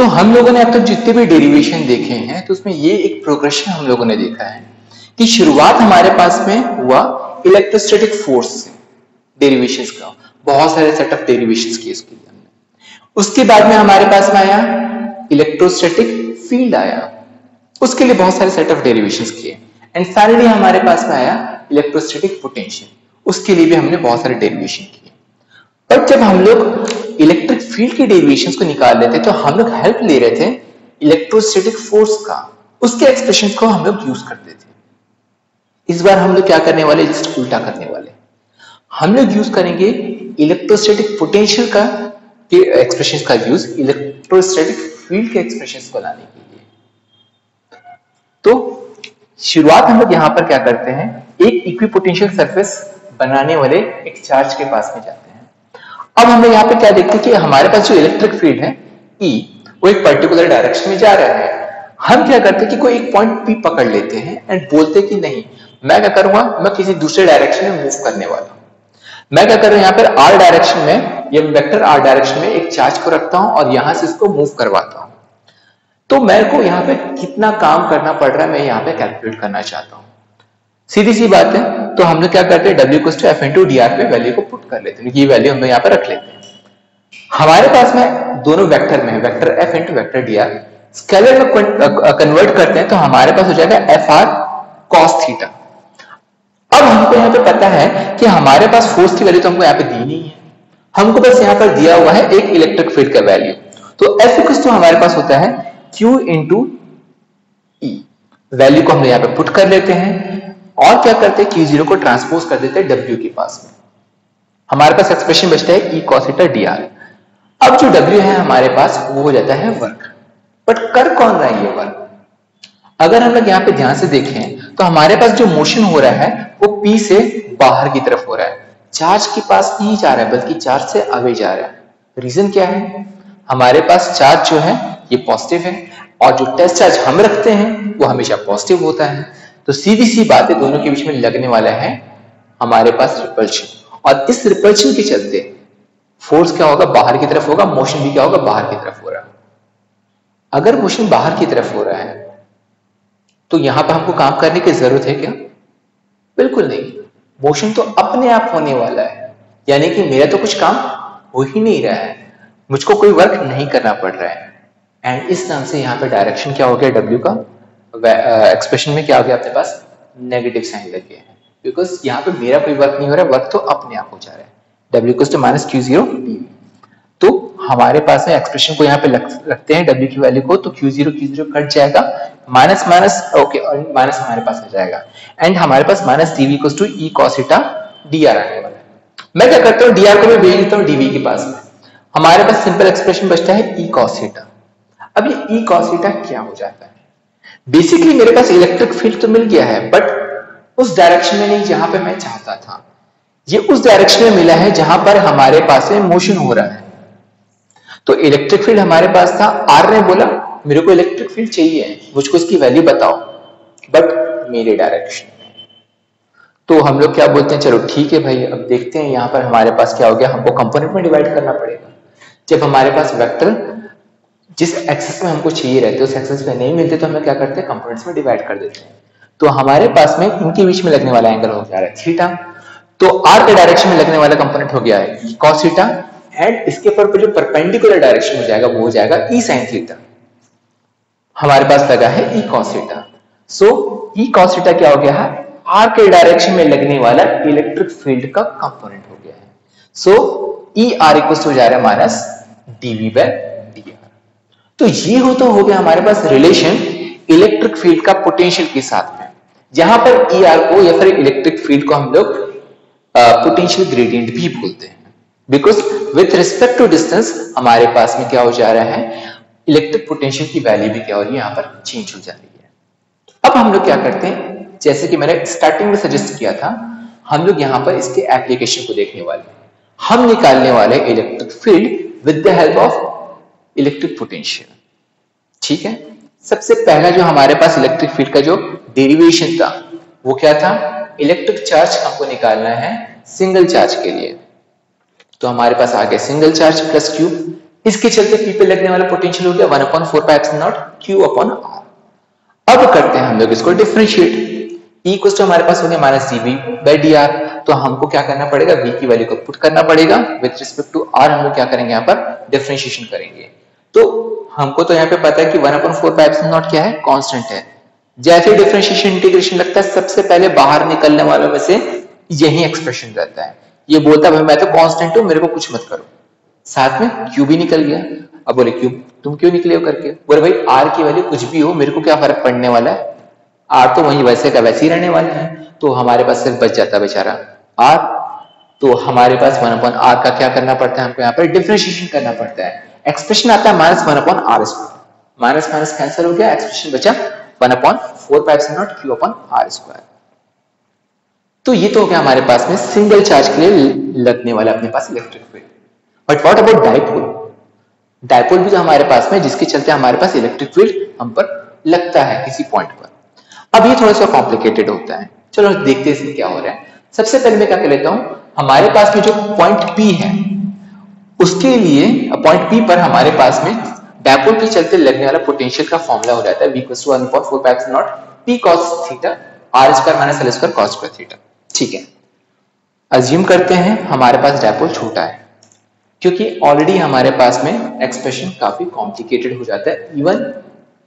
तो हम लोगों ने अब तक जितने भी डेरिवेशन देखे हैं तो उसमें ये एक प्रोग्रेशन हम लोगों ने देखा है कि शुरुआत हमारे पास में हुआ इलेक्ट्रोस्टैटिक फोर्स से, डेरिवेशंस का बहुत सारे सेट ऑफ डेरिवेशंस किए इसके लिए हमने। उसके बाद में हमारे पास में आया इलेक्ट्रोस्टैटिक फील्ड आया, उसके लिए बहुत सारे सेट ऑफ डेरिवेशंस किए। एंड फाइनली हमारे पास में आया इलेक्ट्रोस्टैटिक पोटेंशियल, उसके लिए भी हमने बहुत सारे डेरिवेशन किए। पर जब हम लोग इलेक्ट्रिक फील्ड के डेरिवेशंस को निकाल लेते तो हम लोग हेल्प ले रहे थे इलेक्ट्रोस्टैटिक फोर्स का, उसके एक्सप्रेशंस को हम लोग यूज करते थे। इस बार हम लोग क्या करने वाले, जस्ट उल्टा करने वाले। हम लोग यूज करेंगे इलेक्ट्रोस्टैटिक पोटेंशियल का के एक्सप्रेशंस का यूज इलेक्ट्रोस्टैटिक फील्ड के एक्सप्रेशंस को लाने के लिए। तो शुरुआत हम लोग यहां पर क्या करते हैं, एक इक्विपोटेंशियल सरफेस बनाने वाले एक चार्ज के पास में जाते हैं। अब हम लोग यहाँ पे क्या देखते हैं कि हमारे पास जो इलेक्ट्रिक फील्ड है E, वो एक पर्टिकुलर डायरेक्शन में जा रहा है। हम क्या करते हैं कि कोई एक पॉइंट P पकड़ लेते हैं एंड बोलते कि नहीं, मैं क्या करूंगा, मैं किसी दूसरे डायरेक्शन में मूव करने वाला हूं। मैं क्या कर रहा हूं, यहाँ पर R डायरेक्शन में या वेक्टर R डायरेक्शन में एक चार्ज को रखता हूं और यहां से इसको मूव करवाता हूं। तो मेरे को यहाँ पे कितना काम करना पड़ रहा है मैं यहाँ पे कैलकुलेट करना चाहता हूँ। सीधी सी बात है, तो हम लोग क्या करते हैं, W = F × dr पे वैल्यू को पुट कर लेते हैं। ये वैल्यू हम लोग यहाँ पे रख लेते हैं। हमारे पास में दोनों वेक्टर में है, vector F × vector dr, scalar में कन्वर्ट करते हैं तो हमारे पास हो जाएगा Fr cos थीटा। अब हमको यहाँ पे पता है कि हमारे पास फोर्स की वैल्यू तो हमको यहाँ पे दी नहीं है, हमको बस यहाँ पर दिया हुआ है एक इलेक्ट्रिक फील्ड का वैल्यू। तो F = हमारे पास होता है Q × E, वैल्यू को हम यहाँ पे पुट कर लेते हैं और क्या करते हैं, Q0 को ट्रांसपोज कर देते हैं W के पास में। हमारे पास एक्सप्रेशन बचता है E cos θ dr। अब जो W है हमारे पास वो हो जाता है वर्क। बट कर कौन रहा है ये वर्क? अगर हम लोग यहाँ पे ध्यान से देखें तो हमारे पास जो मोशन हो रहा है वो P से बाहर की तरफ हो रहा है, चार्ज के पास नहीं जा रहा है बल्कि चार्ज से आगे जा रहा है। रीजन क्या है, हमारे पास चार्ज जो है ये पॉजिटिव है और जो टेस्ट चार्ज हम रखते हैं वो हमेशा पॉजिटिव होता है। तो सीधी सी बात है, दोनों के बीच में लगने वाला है हमारे पास रिपल्शन, और इस रिपल्शन के चलते फोर्स क्या होगा, बाहर की तरफ होगा, मोशन भी क्या होगा, बाहर की तरफ हो रहा है। अगर मोशन बाहर की तरफ हो रहा है तो यहां पर हमको काम करने की जरूरत है क्या? बिल्कुल नहीं, मोशन तो अपने आप होने वाला है, यानी कि मेरा तो कुछ काम हो ही नहीं रहा है, मुझको कोई वर्क नहीं करना पड़ रहा है। एंड इस नाम से यहाँ पे डायरेक्शन क्या हो गया, W का एक्सप्रेशन में क्या हो गया अपने पास, नेगेटिव साइन लग गया है, बिकॉज यहाँ पे मेरा कोई वर्क नहीं हो रहा है, वर्क तो अपने आप हो जा रहा है। W = -Q0 dV। तो हमारे पास में एक्सप्रेशन को यहाँ पे रखते हैं W की वैल्यू को, तो Q0 कट जाएगा, माइनस माइनस ओके, और माइनस हमारे पास आ जाएगा एंड हमारे पास -dV = E cos θ dr आने वाला है। मैं क्या करता हूँ, dr को मैं भेज देता हूँ dV के पास में, हमारे पास सिंपल एक्सप्रेशन बचता है E cos θ। अब ये E cos θ क्या हो जाता है, बेसिकली मेरे पास इलेक्ट्रिक फील्ड तो मिल गया है बट उस डायरेक्शन में नहीं जहां पे मैं चाहता था, ये उस डायरेक्शन में मिला है जहां पर हमारे पास में मोशन हो रहा है। तो इलेक्ट्रिक फील्ड हमारे पास था, आर ने बोला मेरे को इलेक्ट्रिक फील्ड चाहिए, मुझको इसकी वैल्यू बताओ, बट मेरे डायरेक्शन में। तो हम लोग क्या बोलते हैं, चलो ठीक है भाई, अब देखते हैं यहाँ पर हमारे पास क्या हो गया, हमको कंपोनेंट में डिवाइड करना पड़ेगा। जब हमारे पास वेक्टर जिस एक्सेस में हमको चाहिए रहते उस एक्सेस में नहीं मिलते तो हम क्या करते हैं, कंपोनेंट्स में डिवाइड कर देते हैं। तो हमारे पास में इनके बीच में लगने वाला एंगल हो जा रहा है थीटा, तो आर के डायरेक्शन में लगने वाला कंपोनेंट हो गया है cos θ, एंड इसके ऊपर जो परपेंडिकुलर डायरेक्शन हो जाएगा वो हो जाएगा E sin θ। हमारे पास लगा है E cos θ। सो E cos θ क्या हो गया है, आर के डायरेक्शन में लगने वाला इलेक्ट्रिक फील्ड का कंपोनेंट हो गया है। सो ER = हो जा रहा है -dV/dr। तो ये हो गया हमारे पास रिलेशन इलेक्ट्रिक फील्ड का पोटेंशियल के साथ में, जहां पर ER को या फिर इलेक्ट्रिक फील्ड को हम लोग पोटेंशियल ग्रेडियंट भी बोलते हैं, because with respect to distance हमारे पास में क्या हो जा रहा है, इलेक्ट्रिक पोटेंशियल की वैल्यू भी क्या हो रही है, यहाँ पर चेंज हो जा रही है। अब हम लोग क्या करते हैं, जैसे कि मैंने स्टार्टिंग में सजेस्ट किया था, हम लोग यहाँ पर इसके एप्लीकेशन को देखने वाले हैं। हम निकालने वाले electric field with the help of electric potential. ठीक है, सबसे पहला जो हमारे पास इलेक्ट्रिक फील्ड का जो डेरिवेशन था वो क्या था, इलेक्ट्रिक चार्ज हमको निकालना है सिंगल चार्ज के लिए। तो हमारे पास आ गया सिंगल चार्ज प्लस Q, इसके चलते पी पे लगने वाला पोटेंशियल हो गया 1/4 pi epsilon naught q upon r. अब करते हैं हम लोग इसको डिफरेंशिएट। E इक्वल टू हमारे पास हो गया माइनस dv बाई dr, तो हमको क्या करना पड़ेगा, v की वैल्यू को पुट करना पड़ेगा विद रिस्पेक्ट टू r। हम लोग क्या करेंगे यहाँ पर डिफरेंशिएशन करेंगे। तो हमको तो यहाँ पे पता है कि 1/4 पाई एप्सिलॉन नॉट क्या है, कांस्टेंट है। जैसे डिफरेंशिएशन इंटीग्रेशन लगता है सबसे पहले बाहर निकलने वालों में से यही एक्सप्रेशन रहता है। ये बोलता है भाई मैं तो कांस्टेंट हूं, मेरे को कुछ मत करो। साथ में क्यू भी निकल गया। अब बोले क्यू तुम क्यों निकले हो करके, बोले भाई आर की वैल्यू कुछ भी हो मेरे को क्या फर्क पड़ने वाला है, आर तो वही वैसे का वैसे ही रहने वाला है। तो हमारे पास सिर्फ बच जाता बेचारा आर। तो हमारे पास 1/r का क्या करना पड़ता है, हमको यहाँ पर डिफरेंशिएशन करना पड़ता है। एक्सप्रेशन आता है -1/r square, minus minus cancel हो गया, एक्सप्रेशन बचा 1/4 pi epsilon naught q upon r square. तो ये तो हो गया हमारे पास में सिंगल चार्ज के लिए लगने वाला अपने पास electric field. But what about dipole, dipole भी जो हमारे पास में जिसके चलते हमारे पास इलेक्ट्रिक फील्ड हम पर लगता है किसी पॉइंट पर। अब ये थोड़ा सा कॉम्प्लिकेटेड होता है, चलो देखते हैं इसमें क्या हो रहा है। सबसे पहले मैं क्या कर लेता हूं, हमारे पास में जो पॉइंट P है उसके लिए पॉइंट P पर हमारे पास में डाइपोल के चलते लगने वाला पोटेंशियल का फॉर्मूला हो जाता है V = 1/4 pi epsilon naught P cos theta r square minus l square cos square theta. ठीक है, अज्यूम करते हैं हमारे पास डाइपोल छोटा है, क्योंकि ऑलरेडी हमारे पास में एक्सप्रेशन काफी कॉम्प्लिकेटेड हो जाता है इवन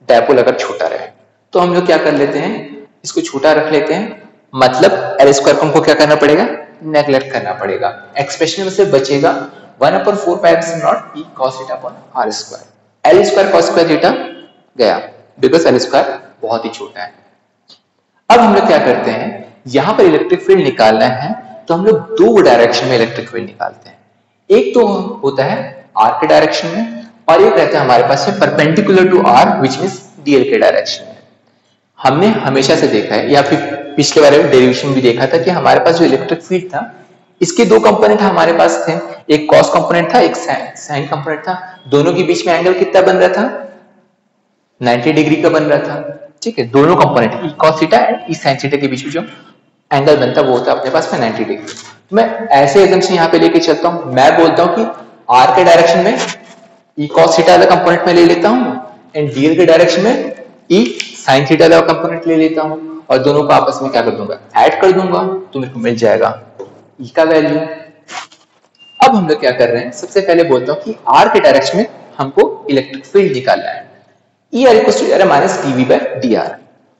डाइपोल अगर छोटा रहे। तो हम लोग क्या कर लेते हैं, इसको छोटा रख लेते हैं, मतलब एल स्क्वायर को हमको क्या करना पड़ेगा, नेग्लेक्ट करना पड़ेगा। एक्सप्रेशन में से बचेगा 1/4 pi epsilon naught P cos theta upon r square. L square cos square theta गया बिकॉज एल स्क्वायर बहुत ही छोटा है। अब हम लोग क्या करते हैं, यहां पर इलेक्ट्रिक फील्ड निकालना है तो हम लोग दो डायरेक्शन में इलेक्ट्रिक फील्ड निकालते हैं। एक तो होता है r के डायरेक्शन में और एक रहता है हमारे पास perpendicular to r which means dl के डायरेक्शन में। हमने हमेशा से देखा है या फिर पिछले बारे में डेरिवेशन भी देखा था कि हमारे पास जो इलेक्ट्रिक फील्ड था इसके दो कंपोनेंट हमारे पास थे, एक कॉस कंपोनेंट था एक साइन कंपोनेंट था। दोनों के बीच में एंगल कितना बन रहा था, 90 डिग्री का बन रहा था। ठीक है, दोनों component E cos theta and E sin theta के बीच में जो एंगल बनता वो होता है अपने पास में 90 डिग्री। मैं ऐसे एग्जाम्पल यहाँ पे लेके चलता हूँ, मैं बोलता हूँ कि r के डायरेक्शन में ई cos थीटा वाला कंपोनेंट में ले लेता हूँ एंड dl के डायरेक्शन में ई sin थीटा वाला कंपोनेंट ले लेता हूँ और दोनों को आपस में क्या कर दूंगा, ऐड कर दूंगा, तो मेरे को मिल जाएगा ई का वैल्यू। अब हम लोग क्या कर रहे हैं, सबसे पहले बोलता हूँ कि r के डायरेक्शन में हमको इलेक्ट्रिक फील्ड निकालना है। E r equal to minus dv by dr।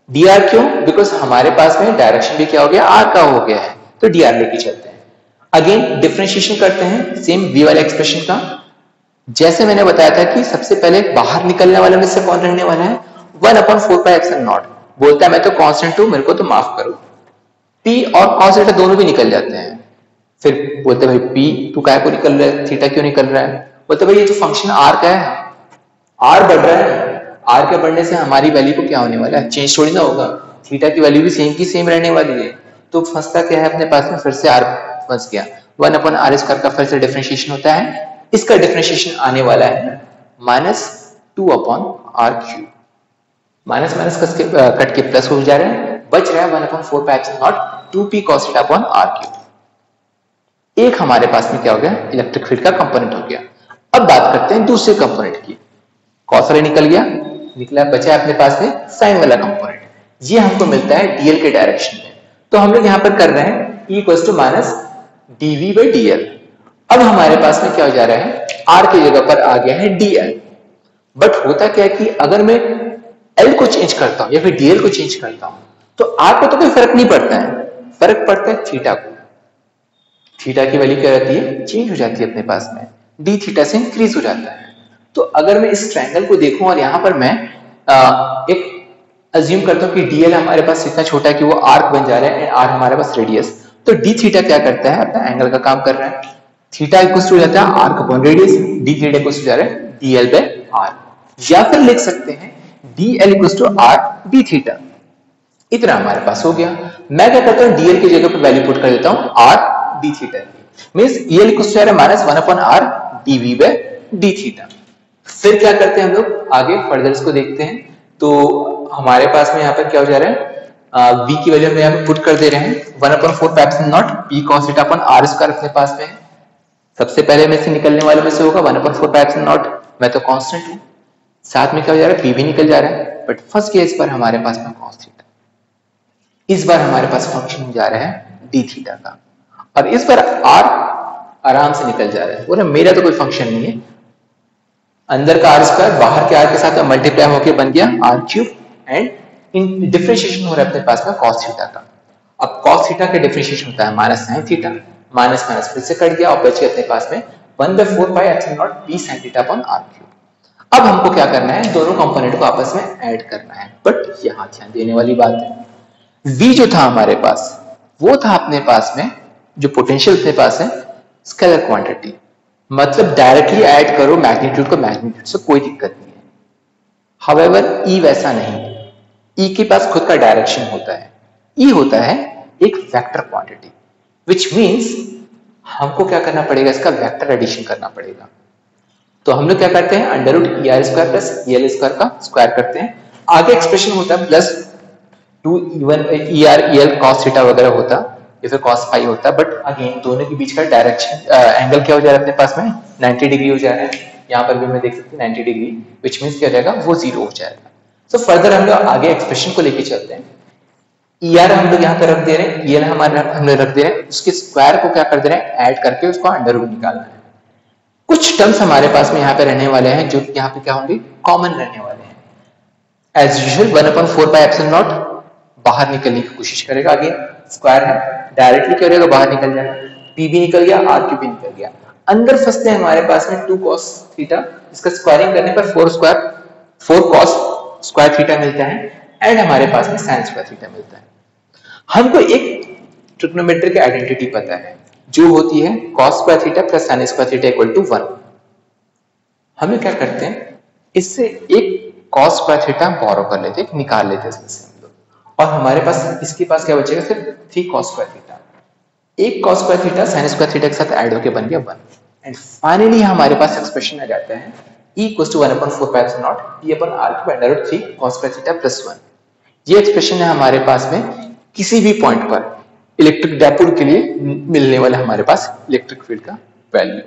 dr क्यों, बिकॉज हमारे पास में डायरेक्शन भी क्या हो गया, r का हो गया है, तो dr लेके चलते हैं। अगेन डिफरेंशिएशन करते हैं सेम v वाले एक्सप्रेशन का। जैसे मैंने बताया था कि सबसे पहले बाहर निकलने वाले में से कौन रहने वाला है, 1/4 पाई एप्सिलॉन नॉट। बोलता है मैं तो कांस्टेंट हूं, मेरे को तो माफ करो। p और cos थीटा दोनों भी निकल जाते हैं। फिर बोलते भाई p तू काय को निकल रहा है, थीटा क्यों निकल रहा है, बोलते भाई ये तो फंक्शन r का है, r बढ़ रहा है, r के बढ़ने से हमारी वैल्यू को क्या होने वाला है, चेंज थोड़ी ना होगा, थीटा की वैल्यू भी सेम की सेम रहने वाली है। तो फंसता क्या है अपने पास में, फिर से r फंस गया, 1/r स्क्वायर का फिर से डिफरेंशिएशन होता है। इसका डिफरेंशिएशन आने वाला है -2/r³। माइनस माइनस कट के प्लस हो जा रहा है, बच रहा है 1/4 pi epsilon not 2p cos theta upon r³। एक हमारे पास में क्या हो गया, इलेक्ट्रिक फील्ड का कंपोनेंट हो गया। अब बात करते हैं दूसरे कंपोनेंट की। cos वाला निकल गया, निकला बचा अपने पास में साइन वाला कंपोनेंट, ये हमको मिलता है dl के डायरेक्शन में। तो हम लोग यहां पर कर रहे हैं E equal to minus dv by dl। अब हमारे पास में क्या हो जा रहा है, r की जगह पर आ गया है dl। बट होता क्या है कि अगर मैं l को चेंज करता हूं या फिर dl को चेंज करता हूं तो r को तो कोई फर्क नहीं पड़ता है, फर्क पड़ता है थीटा को। थीटा की वैल्यू क्या रहती है, चेंज हो जाती है अपने पास में, d थीटा से इंक्रीज हो जाता है। तो अगर मैं इस ट्रायंगल को देखूं और यहां पर मैं एक अज्यूम करता हूं कि dl हमारे पास इतना छोटा है कि वो आर्क बन जा रहा है एंड r हमारे पास रेडियस, तो d थीटा क्या करता है, अपना एंगल का काम कर रहा है। थीटा इक्वल टू जाता है arc upon radius, d theta equal to जा रहा है dl बाय r। या फिर लिख सकते हैं dl equal to r d theta. इतना हमारे पास हो गया। मैं क्या करता हूं, dl की जगह पर वैल्यू पुट कर देता हूं r d थीटा की, means el equal to minus 1/r dv by d theta. फिर क्या करते हैं हम लोग आगे फर्दर इसको देखते हैं। तो हमारे पास में यहाँ पर क्या हो जा रहा है, v की वैल्यू हम यहाँ पे पुट कर दे रहे हैं 1/4 pi epsilon naught p cos theta upon r square अपने पास में है। सबसे पहले में से निकलने वाले में से होगा 1/4 मैं तो कांस्टेंट हूं, साथ में क्या हो जा रहा है, पी भी निकल जा रहा है, बट फर्स्ट केस पर हमारे पास में cos थीटा, इस बार हमारे पास फंक्शन जा रहा है डी थीटा का, और इस बार आर आराम से निकल जा रहा है, बोले मेरा तो कोई फंक्शन नहीं है, अंदर का आर स्क्वायर बाहर के आर के साथ मल्टीप्लाई होकर बन गया r cube, and in differentiation हो रहा है अपने पास में cos थीटा का। अब cos थीटा का डिफरेंशिएशन होता है minus sin theta, minus minus फिर से कट गया और बच गया अपने पास में 1/4 pi epsilon naught p sin theta upon r cube. अब हमको क्या करना है, दोनों कंपोनेंट को आपस में ऐड करना है, बट यहां ध्यान देने वाली बात है, v जो था हमारे पास वो था अपने पास में, जो पोटेंशियल अपने पास है स्केलर क्वांटिटी, मतलब डायरेक्टली ऐड करो मैग्नीट्यूड को मैग्नीट्यूड से, कोई दिक्कत नहीं है। हाउएवर ई वैसा नहीं, ई के पास खुद का डायरेक्शन होता है, ई होता है एक वेक्टर क्वांटिटी, विच मीन्स हमको क्या करना पड़ेगा, इसका वेक्टर एडिशन करना पड़ेगा। तो हम लोग क्या करते हैं, under root E r square plus E l square का स्क्वायर करते हैं, आगे एक्सप्रेशन होता है plus 2 E r E l cos theta वगैरह होता या फिर कॉस पाई होता, बट अगेन दोनों के बीच का डायरेक्शन एंगल क्या हो जा रहा है अपने पास में 90 डिग्री हो जा रहा है, यहाँ पर भी मैं देख सकते हैं 90 डिग्री, विच मीन्स क्या हो जाएगा, वो जीरो हो जाएगा। तो फर्दर हम लोग आगे एक्सप्रेशन को लेके चलते हैं, ई आर हम लोग यहाँ पे रख दे रहे हैं, ई एल हमारे हम लोग रख दे रहे हैं, उसके स्क्वायर को क्या कर दे रहे हैं, ऐड करके उसको अंडर रूट निकालना है। कुछ टर्म्स हमारे पास में यहाँ पे रहने वाले हैं जो यहाँ पे क्या होंगे, कॉमन रहने वाले हैं। As usual 1/4 pi epsilon naught बाहर निकलने की कोशिश करेगा, आगे स्क्वायर है डायरेक्टली क्या करेगा, बाहर निकल जाएगा, पी भी निकल गया, आर क्यूब भी निकल गया, अंदर फंसते हैं हमारे पास में 2 cos थीटा, इसका स्क्वायरिंग करने पर 4 cos स्क्वायर थीटा मिलता है, एंड हमारे पास में sin स्क्वायर थीटा मिलता है। हमको एक ट्रिग्नोमेट्रिक आइडेंटिटी पता है जो होती है cos square theta plus sin square theta equal to 1। हम क्या करते हैं, इससे एक cos स्क्वायर थीटा बोरो कर लेते हैं, निकाल लेते हैं इसमें से हम लोग, और हमारे पास इसके पास क्या बचेगा, सिर्फ 3 cos स्क्वायर थीटा, एक cos square theta sin square theta के साथ ऐड होकर बन गया 1, एंड फाइनली हमारे पास एक्सप्रेशन आ जाता है E equal to 1/4 pi epsilon naught P upon R cube under root 3 cos square theta plus 1। ये एक्सप्रेशन है हमारे पास में किसी भी पॉइंट पर इलेक्ट्रिक डायपोल के लिए मिलने वाला हमारे पास इलेक्ट्रिक फील्ड का वैल्यू।